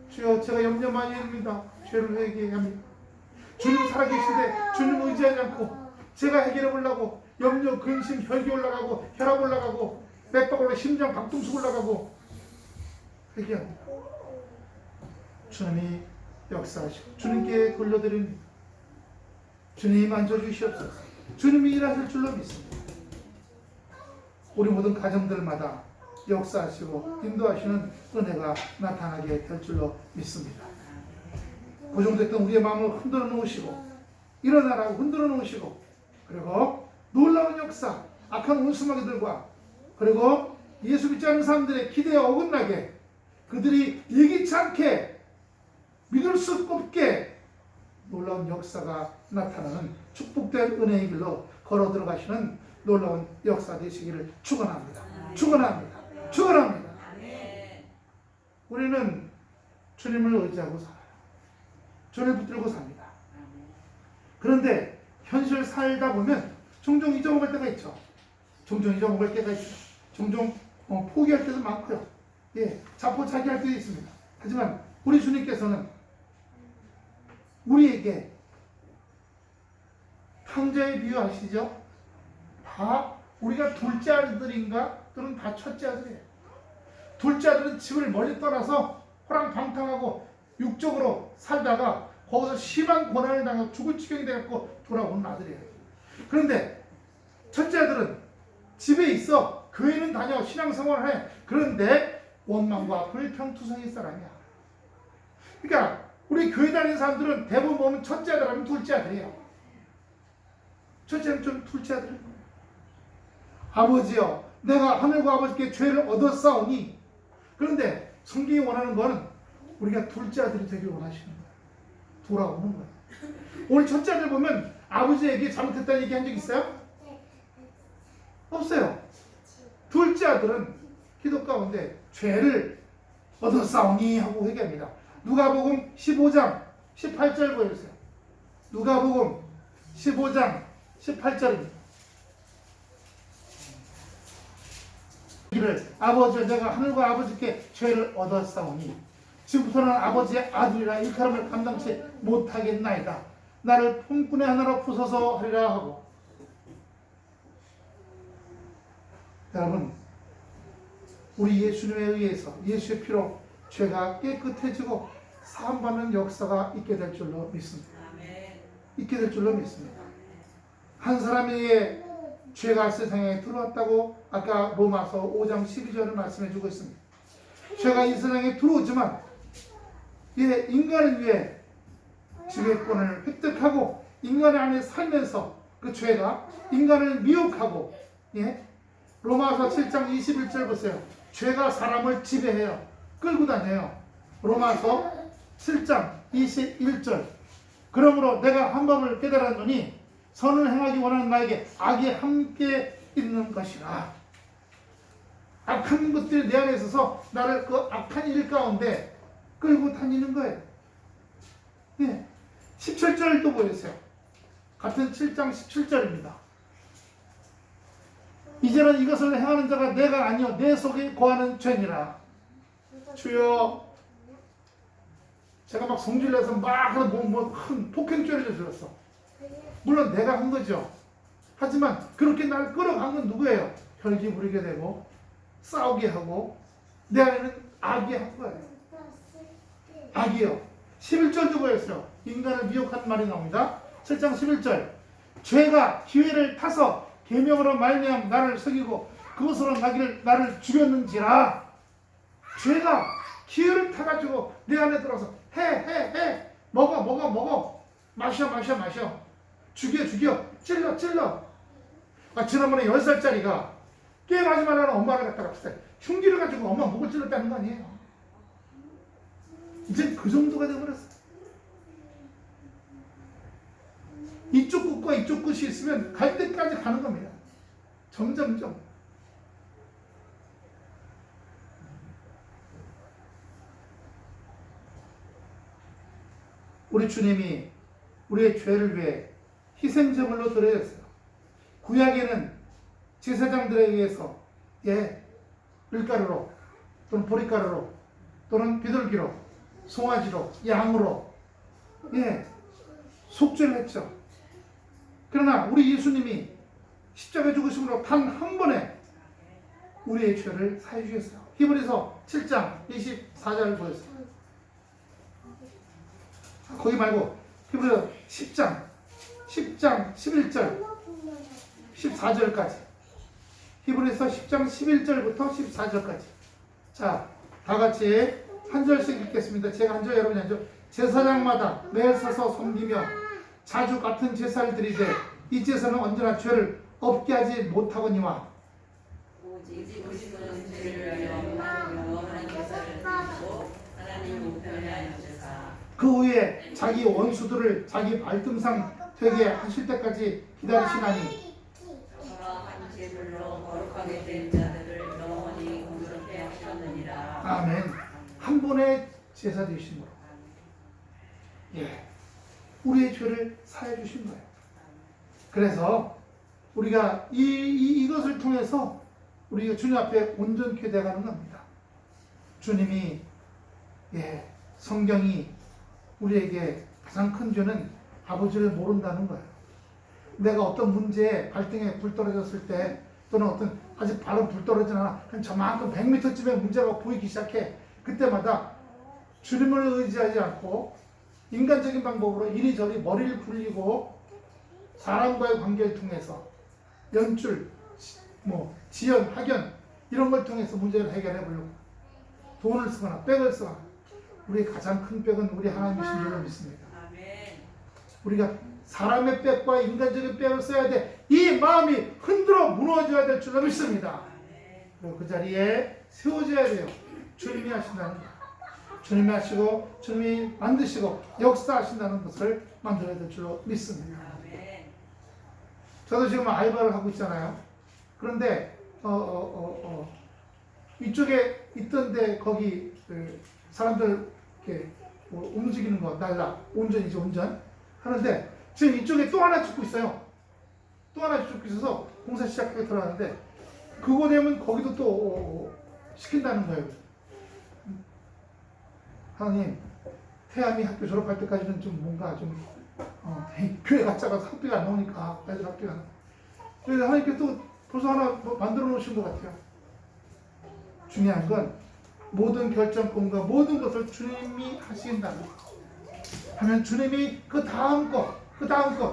주여 제가 염려 많이 했습니다. 죄를 회개합니다. 주님 살아계신데 주님 의지하지 않고 제가 해결해 보려고 염려, 근심, 혈기 올라가고 혈압 올라가고 맥박 올라가고 심장 박동수 올라가고 회개합니다. 주님이 역사하시고 주님께 돌려드린 주님이 만져주시옵소서. 주님이 일하실 줄로 믿습니다. 우리 모든 가정들마다 역사하시고 인도하시는 은혜가 나타나게 될 줄로 믿습니다. 고정됐던 우리의 마음을 흔들어 놓으시고 일어나라고 흔들어 놓으시고 그리고 놀라운 역사 악한 원수마귀들과 그리고 예수 믿지 않는 사람들의 기대에 어긋나게 그들이 예기치 않게 믿을 수 없게 놀라운 역사가 나타나는 축복된 은혜의 길로 걸어 들어가시는 놀라운 역사 되시기를 축원합니다. 축원합니다. 우리는 주님을 의지하고 살아요. 주님을 붙들고 삽니다. 그런데 현실 살다 보면 종종 잊어먹을 때가 있죠. 종종 포기할 때도 많고요. 자포자기할 때도 있습니다. 하지만 우리 주님께서는 우리에게 형제의 비유 아시죠? 다 우리가 둘째 아들인가 또는 다 첫째 아들이에요. 둘째 아들은 집을 멀리 떠나서 호랑방탕하고 육적으로 살다가 거기서 심한 고난을 당하고 죽을 지경이 되었고 돌아오는 아들이에요. 그런데 첫째 아들은 집에 있어 교회는 다녀 신앙생활을 해. 그런데 원망과 불평투성의 사람이야. 그러니까 우리 교회 다니는 사람들은 대부분 보면 첫째 아들 하면 둘째 아들이에요. 첫째는 좀 둘째 아들이에요. 아버지여 내가 하늘과 아버지께 죄를 얻었사오니. 그런데 성경이 원하는 거는 우리가 둘째 아들이 되길 원하시는 거예요. 돌아오는 거예요. 오늘 첫째 아들 보면 아버지에게 잘못했다는 얘기 한 적 있어요? 없어요. 둘째 아들은 기도 가운데 죄를 얻었사오니 하고 회개합니다. 누가복음 15장 18절 보여주세요. 누가복음 15장 18절입니다. 이를 아버지 내가 하늘과 아버지께 죄를 얻었사오니 지금부터는 아버지의 아들이라 일컬음을 감당치 못하겠나이다. 나를 품꾼의 하나로 부숴서 하리라 하고. 여러분, 우리 예수님에 의해서 예수의 피로 죄가 깨끗해지고 사함받는 역사가 있게 될 줄로 믿습니다. 있게 될 줄로 믿습니다. 한 사람에게 죄가 세상에 들어왔다고 아까 로마서 5장 12절을 말씀해 주고 있습니다. 죄가 이 세상에 들어오지만 인간을 위해 지배권을 획득하고 인간 안에 살면서 그 죄가 인간을 미혹하고, 로마서 7장 21절 보세요. 죄가 사람을 지배해요. 끌고 다녀요. 로마서 7장 21절. 그러므로 내가 한 법을 깨달았노니 선을 행하기 원하는 나에게 악이 함께 있는 것이라. 악한 것들이 내 안에 있어서 나를 그 악한 일 가운데 끌고 다니는 거예요. 17절도 보세요. 같은 7장 17절입니다. 이제는 이것을 행하는 자가 내가 아니요 내 속에 거하는 죄니라. 주여, 제가 막 성질내서 막 큰 폭행죄를 저질렀어. 물론 내가 한 거죠. 하지만 그렇게 나를 끌어간 건 누구예요? 혈기 부리게 되고 싸우게 하고 내 안에는 악이 한 거예요. 악이요. 11절도 보였어요. 인간을 미혹한 말이 나옵니다. 7장 11절. 죄가 기회를 타서 계명으로 말미암아 나를 속이고 그것으로 나를 죽였는지라. 죄가 기회를 타가지고 내 안에 들어서 해 먹어 마셔 죽여 찔러. 지난번에 10살짜리가 게임하지 말라는 엄마를 갖다가 흉기를 가지고 엄마 목을 찔렀다는 거 아니에요. 이제 그 정도가 되어버렸어. 이쪽 끝과 이쪽 끝이 있으면 갈 때까지 가는 겁니다. 점점점. 우리 주님이 우리의 죄를 위해 희생제물로 드려졌어요. 구약에는 제사장들에 의해서 밀가루로 또는 보리가루로 또는 비둘기로 송아지로 양으로 속죄를 했죠. 그러나 우리 예수님이 십자가에 죽으심으로 단 한 번에 우리의 죄를 사해 주셨어요. 히브리서 7장 24절을 보였어요. 거기 말고 히브리서 10장 11절 14절까지. 히브리서 10장 11절부터 14절까지. 자, 다 같이 한 절씩 읽겠습니다. 제가 한 절, 여러분이 한 절. 제사장마다 매일 서서 섬기며 자주 같은 제사를 드리되 이 제사는 언제나 죄를 없게 하지 못하거니와 오직 우리는 죄를 위하여 영원한 제사를 드리고 하나님 우편에 하는 제사. 그 후에 자기 원수들을 자기 발등상 되게 하실 때까지 기다리시나니 저와 한 제물로 거룩하게 된 자들을 영원히 공동케 하셨느니라. 아멘. 한 번의 제사 되심으로 우리의 죄를 사해 주신 거예요. 그래서 우리가 이것을 통해서 우리가 주님 앞에 온전케 되어가는 겁니다. 주님이 성경이 우리에게 가장 큰 죄는 아버지를 모른다는 거예요. 내가 어떤 문제에 발등에 불 떨어졌을 때 또는 어떤 아직 바로 불 떨어지지 않아 한 저만큼 100m쯤의 문제가 보이기 시작해. 그때마다 주님을 의지하지 않고 인간적인 방법으로 이리저리 머리를 굴리고 사람과의 관계를 통해서 연출, 지연, 학연 이런 걸 통해서 문제를 해결해 보려고 돈을 쓰거나 백을 쓰거나 우리의 가장 큰 백은 우리 하나님이신 줄로 믿습니다. 우리가 사람의 백과 인간적인 백을 써야 돼. 이 마음이 흔들어 무너져야 될 줄로 믿습니다. 그리고 그 자리에 세워져야 돼요. 주님이 하신다는 거. 주님이 하시고 주님이 만드시고 역사하신다는 것을 만들어야 될 줄로 믿습니다. 저도 지금 알바를 하고 있잖아요. 그런데 이쪽에 있던데 거기 사람들 이렇게 움직이는 거 날라 온전이죠, 온전 하는데 지금 이쪽에 또 하나 짓고 있어요. 또 하나 짓고 있어서 공사 시작하게 들어가는데 그거 되면 거기도 또 시킨다는 거예요. 하나님, 태암이 학교 졸업할 때까지는 좀 뭔가 좀 교회 갔다가 학비가 안 나오니까 애들 학비가 안. 그래서 하나님께 또 벌써 하나 만들어 놓으신 것 같아요. 중요한 건 모든 결정권과 모든 것을 주님이 하신다. 하면 주님이 그 다음 거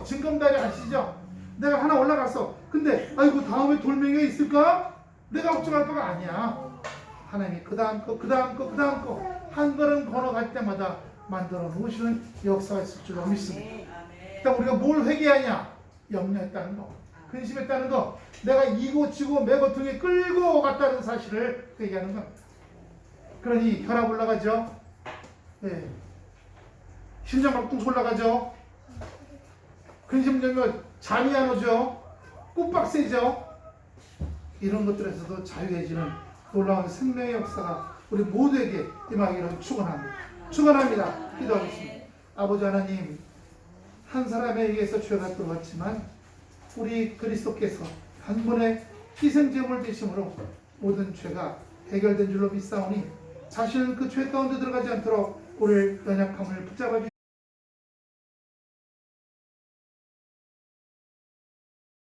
징검다리 아시죠? 내가 하나 올라갔어. 근데 아이고 다음에 돌멩이가 있을까? 내가 걱정할 거가 아니야. 하나님이 그 다음 거 한 걸음 걸어갈 때마다 만들어 놓으시는 역사가 있을 줄로 믿습니다. 일단 우리가 뭘 회개하냐? 염려했다는 거, 근심했다는 거, 내가 이고 지고 매고 등에 끌고 갔다는 사실을 회개하는 겁니다. 그러니 혈압 올라가죠. 네. 심장 박동수 올라가죠. 근심 되면 잠이 안 오죠. 꾹박세죠. 이런 것들에서도 자유해지는 놀라운 생명의 역사가 우리 모두에게 임하기를 축원합니다. 기도하겠습니다. 아버지 하나님, 한 사람에 의해서 죄가 들어왔지만 우리 그리스도께서 한 번의 희생제물 되심으로 모든 죄가 해결된 줄로 믿사오니 자신은 그 죄 가운데 들어가지 않도록 우리를 연약함을 붙잡아 주시옵소서.